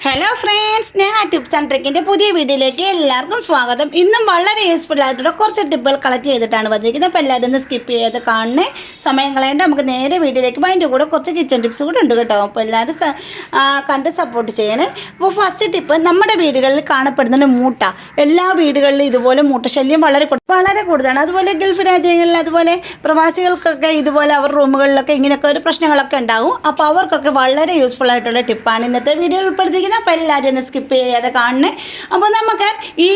Hello friends, ഞാൻ tips and ട്രിക്കിൻ്റെ പുതിയ വീഡിയോയിലേക്ക് എല്ലാവർക്കും സ്വാഗതം. ഇന്നും വളരെ യൂസ്ഫുൾ ആയിട്ടുള്ള കുറച്ച് ടിപ്പുകൾ കളക്ട് ചെയ്തിട്ടാണ് വന്നിരിക്കുന്നത്. അപ്പോൾ എല്ലാവരും ഒന്ന് സ്കിപ്പ് ചെയ്ത് കാണണേ, സമയം കളയേണ്ട. നമുക്ക് നേരെ വീഡിയോയിലേക്ക് പോയി. അതിൻ്റെ കൂടെ കുറച്ച് കിച്ചൺ ടിപ്സ് കൂടെ ഉണ്ട് കേട്ടോ. അപ്പോൾ എല്ലാവരും കണ്ട് സപ്പോർട്ട് ചെയ്യണേ. അപ്പോൾ ഫസ്റ്റ് ടിപ്പ്, നമ്മുടെ വീടുകളിൽ കാണപ്പെടുന്ന മൂട്ട. എല്ലാ വീടുകളിലും ഇതുപോലെ മൂട്ടശല്യം വളരെ കൂടുതലാണ്. അതുപോലെ ഗൾഫ് രാജ്യങ്ങളിൽ, അതുപോലെ പ്രവാസികൾക്കൊക്കെ ഇതുപോലെ അവർ റൂമുകളിലൊക്കെ ഇങ്ങനെയൊക്കെ ഒരു പ്രശ്നങ്ങളൊക്കെ ഉണ്ടാകും. അപ്പോൾ അവർക്കൊക്കെ വളരെ യൂസ്ഫുൾ ആയിട്ടുള്ള ടിപ്പാണ് ഇന്നത്തെ വീഡിയോയിൽ ഉൾപ്പെടുത്തിയിരിക്കുന്നത്. അപ്പോൾ എല്ലാവരും ഒന്ന് സ്കിപ്പ് ചെയ്യാതെ കാണണേ. അപ്പോൾ നമുക്ക് ഈ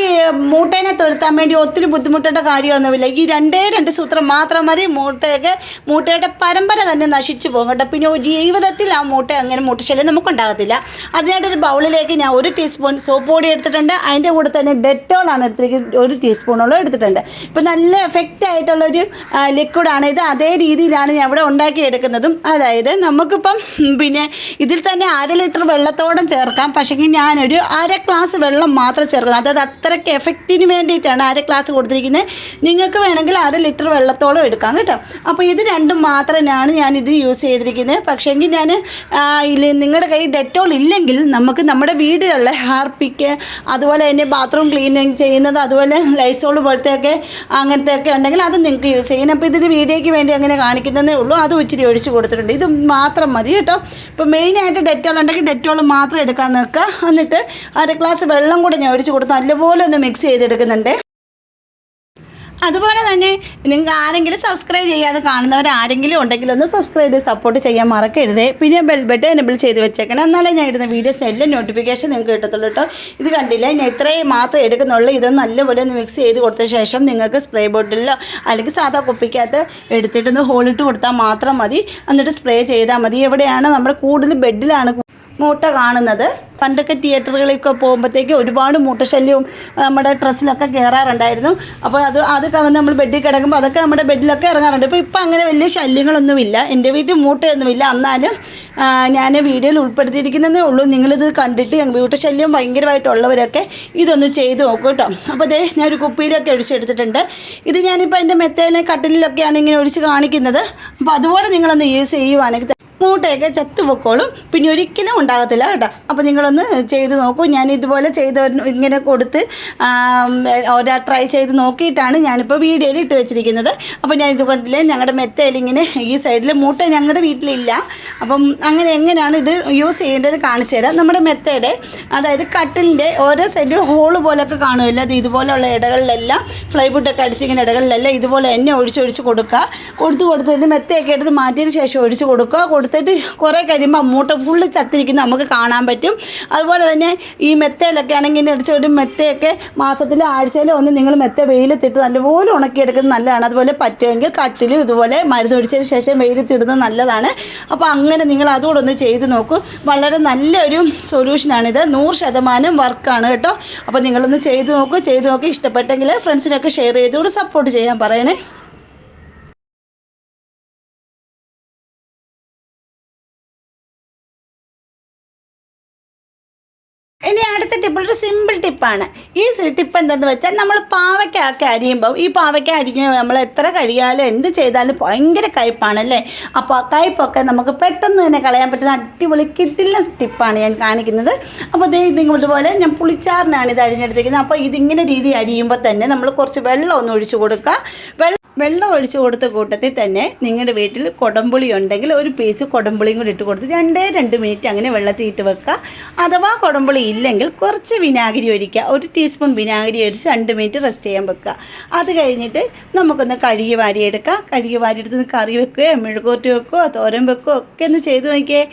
മൂട്ടേനെ തുരത്താൻ വേണ്ടി ഒത്തിരി ബുദ്ധിമുട്ടേണ്ട കാര്യമൊന്നുമില്ല. ഈ രണ്ട് സൂത്രം മാത്രം മതി. മൂട്ടയുടെ പരമ്പര തന്നെ നശിച്ചു പോകും കേട്ടോ. പിന്നെ ജീവിതത്തിൽ ആ അങ്ങനെ മൂട്ടശല്യം നമുക്കുണ്ടാകത്തില്ല. അതിനായിട്ടൊരു ബൗളിലേക്ക് ഞാൻ 1 ടീസ്പൂൺ സോപ്പ് പൊടി എടുത്തിട്ടുണ്ട്. അതിൻ്റെ കൂടെ തന്നെ ഡെറ്റോളാണ് എടുത്തിരിക്കുന്നത്, 1 ടീസ്പൂണോളം എടുത്തിട്ടുണ്ട്. ഇപ്പം നല്ല എഫക്റ്റ് ആയിട്ടുള്ളൊരു ലിക്വിഡാണ് ഇത്. അതേ രീതിയിലാണ് ഞാൻ ഇവിടെ ഉണ്ടാക്കിയെടുക്കുന്നതും. അതായത് നമുക്കിപ്പം പിന്നെ ഇതിൽ തന്നെ 1/2 ലിറ്റർ വെള്ളത്തോളം ചേർക്കാം. പക്ഷേ ഞാനൊരു 1/2 ഗ്ലാസ് വെള്ളം മാത്രം ചേർക്കണം. അതായത് അത്രയ്ക്ക് എഫക്റ്റിന് വേണ്ടിയിട്ടാണ് 1/2 ഗ്ലാസ് കൊടുത്തിരിക്കുന്നത്. നിങ്ങൾക്ക് വേണമെങ്കിൽ 1/2 ലിറ്റർ വെള്ളത്തോളം എടുക്കാം കേട്ടോ. അപ്പോൾ ഇത് രണ്ടും മാത്രമാണ് ഞാനിത് യൂസ് ചെയ്തിരിക്കുന്നത്. പക്ഷേങ്കിൽ ഞാൻ നിങ്ങളുടെ കയ്യിൽ ഡെറ്റോൾ ഇല്ലെങ്കിൽ നമുക്ക് നമ്മുടെ വീട്ടിലുള്ള ഹാർപ്പിക്ക്, അതുപോലെ തന്നെ ബാത്റൂം ക്ലീനിങ് ചെയ്യുന്നത്, അതുപോലെ ലൈസോൾ പോലത്തെയൊക്കെ അങ്ങനത്തെയൊക്കെ ഉണ്ടെങ്കിൽ അത് നിങ്ങൾക്ക് യൂസ് ചെയ്യണം. അപ്പോൾ ഇതിന് വീഡിയോയ്ക്ക് വേണ്ടി അങ്ങനെ കാണിക്കുന്നതേ ഉള്ളൂ. അത് ഇച്ചിരി ഒഴിച്ച് കൊടുത്തിട്ടുണ്ട്. ഇത് മാത്രം മതി കേട്ടോ. ഇപ്പോൾ മെയിനായിട്ട് ഡെറ്റോൾ ഉണ്ടെങ്കിൽ ഡെറ്റോൾ മാത്രം എടുക്കാൻ നിൽക്കുക. എന്നിട്ട് 1/2 ഗ്ലാസ് വെള്ളം കൂടെ ഞാൻ ഒഴിച്ച് കൊടുത്ത് നല്ലപോലെ ഒന്ന് മിക്സ് ചെയ്തെടുക്കുന്നുണ്ട്. അതുപോലെ തന്നെ നിങ്ങൾക്ക് ആരെങ്കിലും സബ്സ്ക്രൈബ് ചെയ്യാതെ കാണുന്നവരാരെങ്കിലും ഉണ്ടെങ്കിൽ ഒന്ന് സബ്സ്ക്രൈബ് ചെയ്ത് സപ്പോർട്ട് ചെയ്യാൻ മറക്കരുത്. പിന്നെ ബെൽ ബട്ടൺ എനേബിൾ ചെയ്ത് വെച്ചേക്കണം. എന്നാലേ ഞാൻ ഇടുന്ന വീഡിയോസിന് എല്ലാം നോട്ടിഫിക്കേഷൻ നിങ്ങൾക്ക് കിട്ടത്തുള്ളൂ കേട്ടോ. ഇത് കണ്ടില്ല, ഞാൻ ഇത്രയും മാത്രം എടുക്കുന്നുള്ളൂ. ഇതൊന്ന് നല്ലപോലെ ഒന്ന് മിക്സ് ചെയ്ത് കൊടുത്ത ശേഷം നിങ്ങൾക്ക് സ്പ്രേ ബോട്ടിലോ അല്ലെങ്കിൽ സാധാ കുപ്പിക്കകത്ത് എടുത്തിട്ടൊന്ന് ഹോളിട്ട് കൊടുത്താൽ മാത്രം മതി. എന്നിട്ട് സ്പ്രേ ചെയ്താൽ മതി. എവിടെയാണ് നമ്മുടെ കൂടുതൽ ബെഡിലാണ് മൂട്ട കാണുന്നത്. പണ്ടൊക്കെ തിയേറ്ററുകളിലൊക്കെ പോകുമ്പോഴത്തേക്ക് ഒരുപാട് മൂട്ടശല്യവും നമ്മുടെ ഡ്രസ്സിലൊക്കെ കയറാറുണ്ടായിരുന്നു. അപ്പോൾ അതൊക്കെ വന്ന് നമ്മൾ ബെഡിൽ കിടക്കുമ്പോൾ അതൊക്കെ നമ്മുടെ ബെഡിലൊക്കെ ഇറങ്ങാറുണ്ട്. ഇപ്പം അങ്ങനെ വലിയ ശല്യങ്ങളൊന്നുമില്ല. എൻ്റെ വീട്ടിൽ മൂട്ടയൊന്നുമില്ല. എന്നാലും ഞാൻ വീഡിയോയിൽ ഉൾപ്പെടുത്തിയിരിക്കുന്നതേ ഉള്ളൂ. നിങ്ങളിത് കണ്ടിട്ട് മൂട്ടശല്യം ഭയങ്കരമായിട്ടുള്ളവരൊക്കെ ഇതൊന്ന് ചെയ്ത് നോക്കൂ കേട്ടോ. അപ്പോൾ അതേ ഞാനൊരു കുപ്പിയിലൊക്കെ ഒഴിച്ചെടുത്തിട്ടുണ്ട്. ഇത് ഞാനിപ്പോൾ എൻ്റെ മെത്തയിലെ കട്ടിലൊക്കെയാണ് ഇങ്ങനെ ഒഴിച്ച് കാണിക്കുന്നത്. അപ്പോൾ അതുപോലെ നിങ്ങളൊന്ന് യൂസ് ചെയ്യുവാണെങ്കിൽ മൂട്ടയൊക്കെ ചത്തുപൊക്കോളും. പിന്നെ ഒരിക്കലും ഉണ്ടാകത്തില്ല കേട്ടോ. അപ്പോൾ നിങ്ങളൊന്ന് ചെയ്ത് നോക്കൂ. ഞാൻ ഇതുപോലെ ഇങ്ങനെ കൊടുത്ത് ട്രൈ ചെയ്ത് നോക്കിയിട്ടാണ് ഞാനിപ്പോൾ വീഡിയോയിൽ ഇട്ട് വെച്ചിരിക്കുന്നത്. അപ്പോൾ ഞാൻ ഇത് കണ്ടില്ലേ, ഞങ്ങളുടെ മെത്തയിൽ ഇങ്ങനെ ഈ സൈഡിൽ മൂട്ട ഞങ്ങളുടെ വീട്ടിലില്ല. അപ്പം എങ്ങനെയാണ് ഇത് യൂസ് ചെയ്യേണ്ടത് കാണിച്ചു തരാം. നമ്മുടെ മെത്തയുടെ, അതായത് കട്ടിലിൻ്റെ ഓരോ സൈഡിൽ ഹോള് പോലെയൊക്കെ കാണുമല്ലോ. അത് ഇതുപോലെയുള്ള ഇടകളിലെല്ലാം ഫ്ലൈവുഡൊക്കെ അടിച്ചിങ്ങനെ ഇടകളിലെല്ലാം ഇതുപോലെ എണ്ണ ഒഴിച്ച് കൊടുത്തിട്ട് മെത്തയൊക്കെ എടുത്ത് മാറ്റിയതിന് ശേഷം ഒഴിച്ച് കൊടുക്കുക. എടുത്തിട്ട് കുറേ കഴിയുമ്പോൾ മൂട്ട ഫുള്ള് ചത്തിരിക്കുന്നത് നമുക്ക് കാണാൻ പറ്റും. അതുപോലെ തന്നെ ഈ മെത്തയിലൊക്കെ ആണെങ്കിൽ അടിച്ച ഒരു മെത്തയൊക്കെ മാസത്തിലോ ആഴ്ചയിലോ ഒന്ന് നിങ്ങൾ മെത്ത വെയിലത്തിട്ട് നല്ലപോലെ ഉണക്കിയെടുക്കുന്നത് നല്ലതാണ്. അതുപോലെ പറ്റുമെങ്കിൽ കട്ടിലും ഇതുപോലെ മരുന്ന് ഒഴിച്ചതിന് ശേഷം വെയിലത്തിടുന്നത് നല്ലതാണ്. അപ്പോൾ അങ്ങനെ നിങ്ങൾ അതുകൂടെ ഒന്ന് ചെയ്ത് നോക്കൂ. വളരെ നല്ലൊരു സൊല്യൂഷനാണിത്. 100% വർക്കാണ് കേട്ടോ. അപ്പോൾ നിങ്ങളൊന്ന് ചെയ്ത് നോക്കി ഇഷ്ടപ്പെട്ടെങ്കിൽ ഫ്രണ്ട്സിനൊക്കെ ഷെയർ ചെയ്തുകൂടെ സപ്പോർട്ട് ചെയ്യാൻ പറയണേ. ഇനി അടുത്ത ടിപ്പ് ഒരു സിമ്പിൾ ടിപ്പാണ്. ഈ ടിപ്പ് എന്താണെന്ന് വെച്ചാൽ, നമ്മൾ പാവയ്ക്കൊക്കെ അരിയുമ്പോൾ ഈ പാവയ്ക്ക അരിഞ്ഞ് നമ്മൾ എത്ര കഴിയാലും എന്ത് ചെയ്താലും ഭയങ്കര കയ്പ്പാണല്ലേ. അപ്പോൾ ആ കയ്പ്പൊക്കെ നമുക്ക് പെട്ടെന്ന് തന്നെ കളയാൻ പറ്റുന്ന അടിപൊളി കിട്ടില്ല ടിപ്പാണ് ഞാൻ കാണിക്കുന്നത്. അപ്പോൾ ഇതുപോലെ ഞാൻ പുളിച്ചാറിനാണ് ഇത് അരിഞ്ഞെടുത്തിരിക്കുന്നത്. അപ്പോൾ ഇതിങ്ങനെ രീതി അരിയുമ്പോൾ തന്നെ നമ്മൾ കുറച്ച് വെള്ളം ഒന്ന് ഒഴിച്ച് കൊടുക്കുക. വെള്ളം ഒഴിച്ച് കൊടുത്ത കൂട്ടത്തിൽ തന്നെ നിങ്ങളുടെ വീട്ടിൽ കൊടംപുളി ഉണ്ടെങ്കിൽ 1 പീസ് കൊടംപുളിയും കൂടി ഇട്ട് കൊടുത്ത് 2 മിനിറ്റ് അങ്ങനെ വെള്ളത്തിൽ ഇട്ട് വെക്കുക. അഥവാ കൊടംപുളി ഇല്ലെങ്കിൽ കുറച്ച് വിനാഗിരി ഒഴിക്കുക. 1 ടീസ്പൂൺ വിനാഗിരി ഒഴിച്ച് 2 മിനിറ്റ് റെസ്റ്റ് ചെയ്യാൻ വെക്കുക. അത് കഴിഞ്ഞിട്ട് നമുക്കൊന്ന് കഴുകി വാരിയെടുക്കുക. കഴുകി വാരിയെടുത്ത് കറി വെക്കുകയോ മെഴുകുവരട്ടി വെക്കുകയോ തോരൻ വെക്കുകയോ ഒക്കെ ഒന്ന് ചെയ്ത് നോക്കിയേ.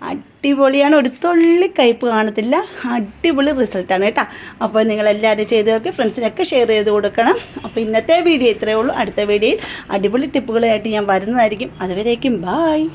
അടിപൊളിയാണ്. ഒരു തുള്ളി കയ്പ്പ് കാണത്തില്ല. അടിപൊളി റിസൾട്ടാണ് കേട്ടോ. അപ്പോൾ നിങ്ങളെല്ലാവരും ചെയ്ത് നോക്കി ഫ്രണ്ട്സിനൊക്കെ ഷെയർ ചെയ്ത് കൊടുക്കണം. അപ്പോൾ ഇന്നത്തെ വീഡിയോ ഇത്രയേ ഉള്ളൂ. അടുത്ത വീഡിയോയിൽ അടിപൊളി ടിപ്പുകളായിട്ട് ഞാൻ വരുന്നതായിരിക്കും. അതുവരേക്കും ബായ്.